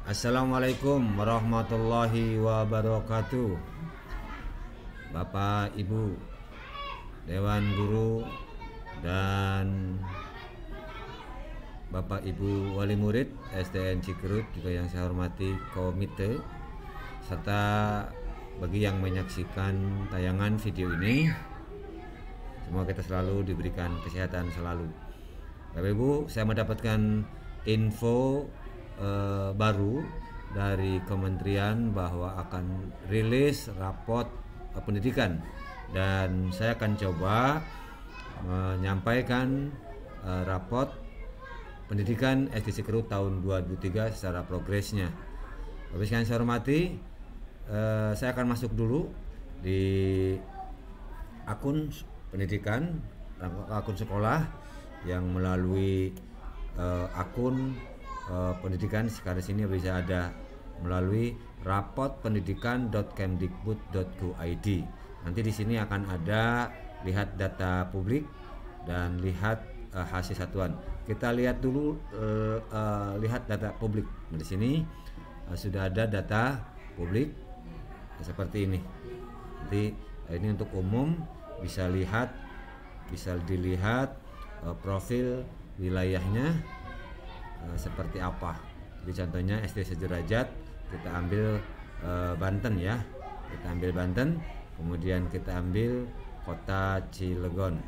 Assalamualaikum warahmatullahi wabarakatuh. Bapak, Ibu, Dewan Guru, dan Bapak Ibu Wali Murid SDN Cikerut, juga yang saya hormati komite, serta bagi yang menyaksikan tayangan video ini, semoga kita selalu diberikan kesehatan selalu. Bapak Ibu, saya mendapatkan info baru dari kementerian bahwa akan rilis rapot pendidikan, dan saya akan coba menyampaikan rapot pendidikan SD Cikerut tahun 2023 secara progresnya. Bapak sekalian saya hormati, saya akan masuk dulu di akun pendidikan, akun sekolah yang melalui akun pendidikan. Sekarang sini bisa ada melalui rapotpendidikan.kemdikbud.go.id. Nanti di sini akan ada lihat data publik dan lihat hasil satuan. Kita lihat dulu lihat data publik. Di sini sudah ada data publik seperti ini. Nanti ini untuk umum, bisa dilihat profil wilayahnya seperti apa. Jadi contohnya SD sederajat, kita ambil Banten ya. Kita ambil Banten, kemudian kita ambil Kota Cilegon.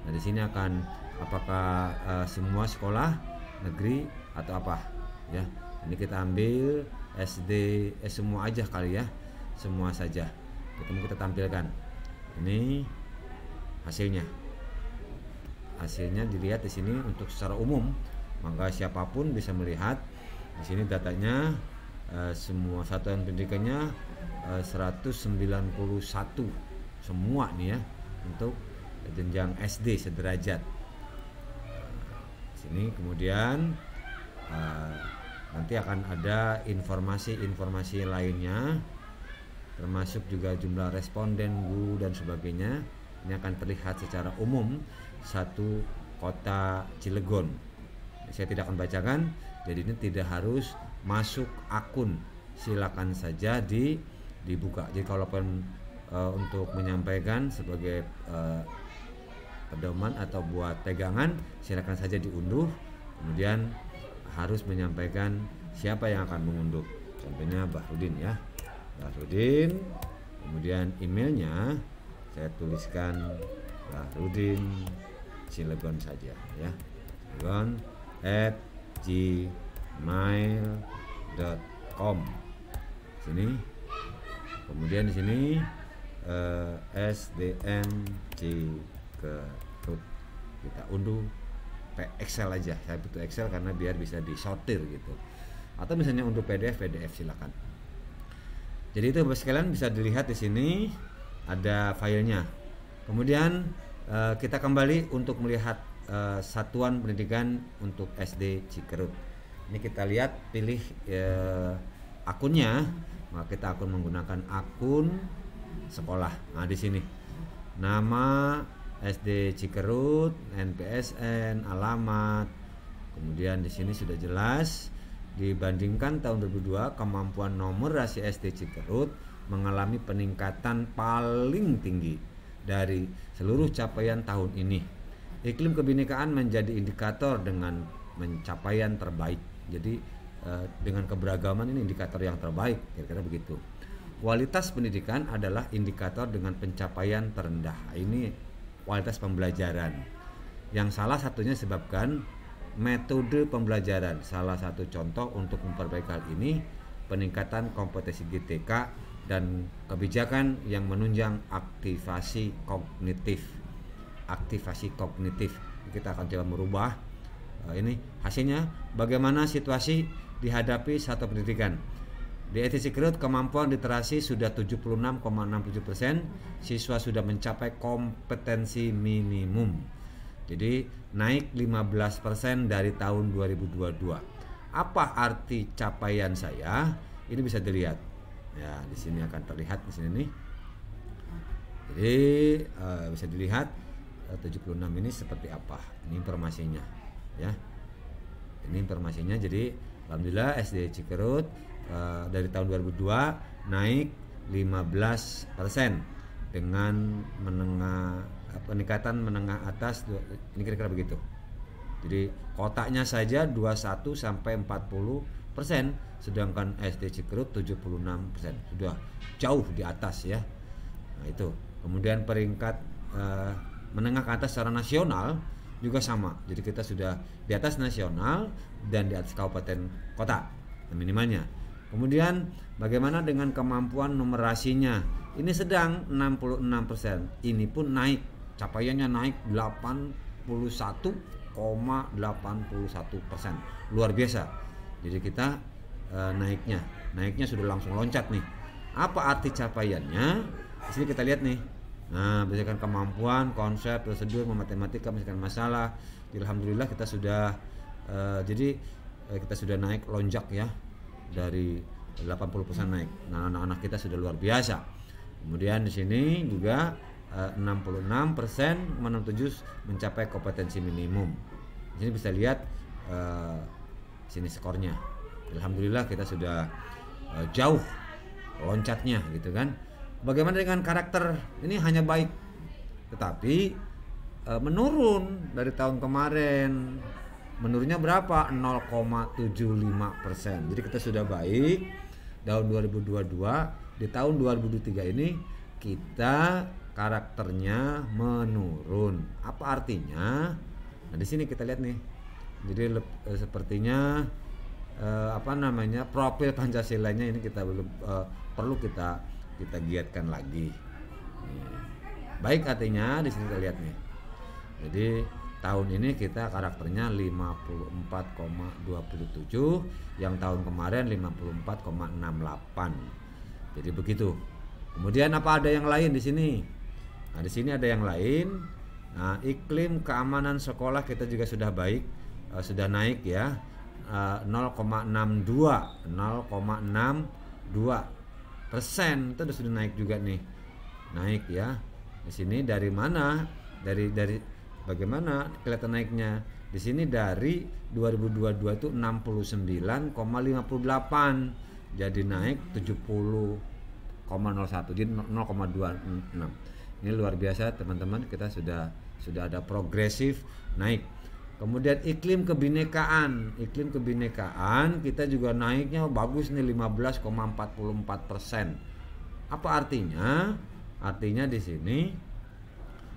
Nah, di sini akan apakah semua sekolah negeri atau apa ya. Ini kita ambil SD semua aja kali ya. Semua saja. Kita tampilkan. Ini hasilnya. Hasilnya dilihat di sini untuk secara umum. Maka siapapun bisa melihat di sini datanya, semua satuan pendidikannya 191 semua nih ya, untuk jenjang SD sederajat. Sini kemudian nanti akan ada informasi lainnya, termasuk juga jumlah responden, guru dan sebagainya. Ini akan terlihat secara umum satu Kota Cilegon. Saya tidak akan bacakan, jadi ini tidak harus masuk akun, silakan saja dibuka. Jadi kalaupun untuk menyampaikan sebagai pedoman atau buat pegangan, silakan saja diunduh, kemudian harus menyampaikan siapa yang akan mengunduh. Contohnya Bahrudin ya, Bahrudin, kemudian emailnya saya tuliskan Bahrudin Cilegon saja ya, Cilegon @gmail.com. Sini, kemudian di sini SDN Cikerut, kita unduh Excel aja. Saya butuh Excel karena biar bisa disortir gitu. Atau misalnya unduh PDF silakan. Jadi itu Bapak sekalian bisa dilihat di sini ada filenya. Kemudian kita kembali untuk melihat satuan pendidikan untuk SD Cikerut. Ini kita lihat, pilih akunnya. Maka kita akan menggunakan akun sekolah. Nah, di sini nama SD Cikerut, NPSN, alamat. Kemudian di sini sudah jelas dibandingkan tahun 2002, kemampuan numerasi SD Cikerut mengalami peningkatan paling tinggi dari seluruh capaian tahun ini. Iklim kebinekaan menjadi indikator dengan pencapaian terbaik. Jadi dengan keberagaman ini indikator yang terbaik, kira-kira begitu. Kualitas pendidikan adalah indikator dengan pencapaian terendah. Ini kualitas pembelajaran. Yang salah satunya disebabkan metode pembelajaran. Salah satu contoh untuk memperbaiki hal ini, peningkatan kompetensi GTK dan kebijakan yang menunjang aktivasi kognitif. Kita akan coba merubah. Ini hasilnya, bagaimana situasi dihadapi satu pendidikan. Di SD Cikerut kemampuan literasi sudah 76,67%, siswa sudah mencapai kompetensi minimum. Jadi naik 15% dari tahun 2022. Apa arti capaian saya? Ini bisa dilihat. Ya, di sini akan terlihat di sini nih. Jadi bisa dilihat 76 ini seperti apa. Ini informasinya ya. Ini informasinya. Jadi Alhamdulillah SD Cikerut dari tahun 2002 naik 15% dengan peningkatan menengah atas, ini kira-kira begitu. Jadi kotaknya saja 21 sampai 40%, sedangkan SD Cikerut 76%. Sudah jauh di atas ya. Nah, itu. Kemudian peringkat menengah ke atas secara nasional juga sama. Jadi kita sudah di atas nasional dan di atas kabupaten kota minimalnya. Kemudian bagaimana dengan kemampuan numerasinya? Ini sedang 66%. Ini pun naik, capaiannya naik 81,81%. Luar biasa. Jadi kita naiknya sudah langsung loncat nih. Apa arti capaiannya? Di sini kita lihat nih. Nah, berdasarkan kemampuan, konsep, prosedur, matematika, menyelesaikan masalah. Alhamdulillah kita sudah kita sudah naik lonjak ya, dari 80% naik. Nah, anak-anak kita sudah luar biasa. Kemudian di sini juga 66,67 mencapai kompetensi minimum. Di sini bisa lihat sini skornya. Alhamdulillah kita sudah jauh loncatnya gitu kan. Bagaimana dengan karakter? Ini hanya baik, tetapi menurun dari tahun kemarin. Menurunnya berapa? 0,75%. Jadi kita sudah baik tahun 2022. Di tahun 2023 ini kita karakternya menurun. Apa artinya? Nah, di sini kita lihat nih. Jadi sepertinya profil Pancasilanya ini kita belum perlu kita giatkan lagi. Baik, artinya di sini kita lihat nih. Jadi tahun ini kita karakternya 54,27, yang tahun kemarin 54,68. Jadi begitu. Kemudian apa ada yang lain di sini? Nah, di sini ada yang lain. Nah, iklim keamanan sekolah kita juga sudah baik, sudah naik ya. 0,62% itu sudah naik juga nih, naik ya. Di sini dari mana? Dari bagaimana kelihatan naiknya? Di sini dari 2022 itu 69,58, jadi naik 70,01, jadi 0,26. Ini luar biasa teman-teman, kita sudah ada progresif naik. Kemudian iklim kebinekaan kita juga naiknya bagus nih, 15,44%. Apa artinya? Artinya di sini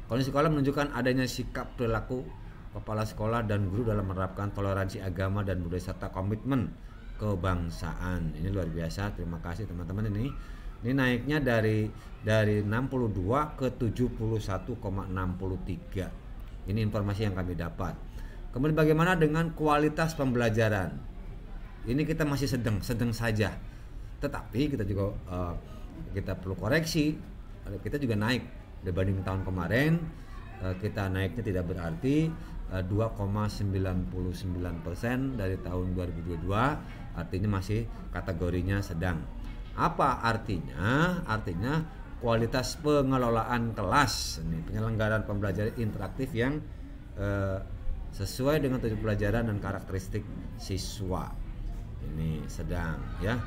kondisi sekolah menunjukkan adanya sikap perilaku kepala sekolah dan guru dalam menerapkan toleransi agama dan budaya serta komitmen kebangsaan. Ini luar biasa. Terima kasih teman-teman. Ini naiknya dari 62 ke 71,63. Ini informasi yang kami dapat. Kemudian bagaimana dengan kualitas pembelajaran? Ini kita masih sedang saja. Tetapi kita juga kita perlu koreksi. Kita juga naik dibanding tahun kemarin. Kita naiknya tidak berarti 2,99% dari tahun 2022. Artinya masih kategorinya sedang. Apa artinya? Artinya kualitas pengelolaan kelas, ini penyelenggaraan pembelajaran interaktif yang sesuai dengan tujuan pelajaran dan karakteristik siswa. Ini sedang ya.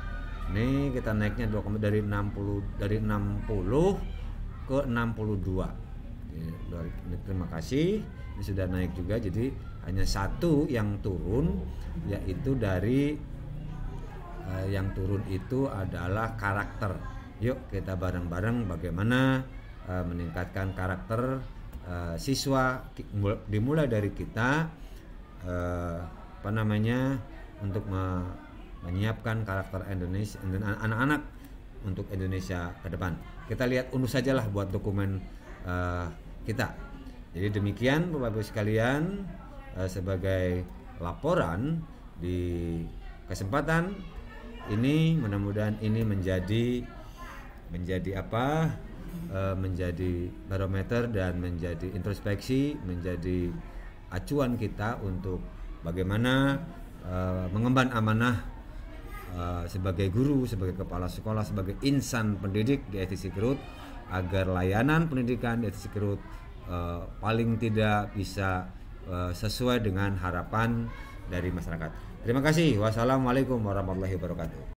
Ini kita naiknya dari 60 ke 62. Terima kasih. Ini sudah naik juga, jadi hanya satu yang turun, yaitu dari yang turun itu adalah karakter. Yuk kita bareng-bareng bagaimana meningkatkan karakter siswa, dimulai dari kita untuk menyiapkan karakter Indonesia dan anak-anak untuk Indonesia ke depan. Kita lihat unduh sajalah buat dokumen kita. Jadi demikian Bapak Ibu sekalian, sebagai laporan di kesempatan ini, mudah-mudahan ini menjadi barometer dan menjadi introspeksi, menjadi acuan kita untuk bagaimana mengemban amanah sebagai guru, sebagai kepala sekolah, sebagai insan pendidik di SD Cikerut, agar layanan pendidikan di SD Cikerut paling tidak bisa sesuai dengan harapan dari masyarakat. Terima kasih. Wassalamualaikum warahmatullahi wabarakatuh.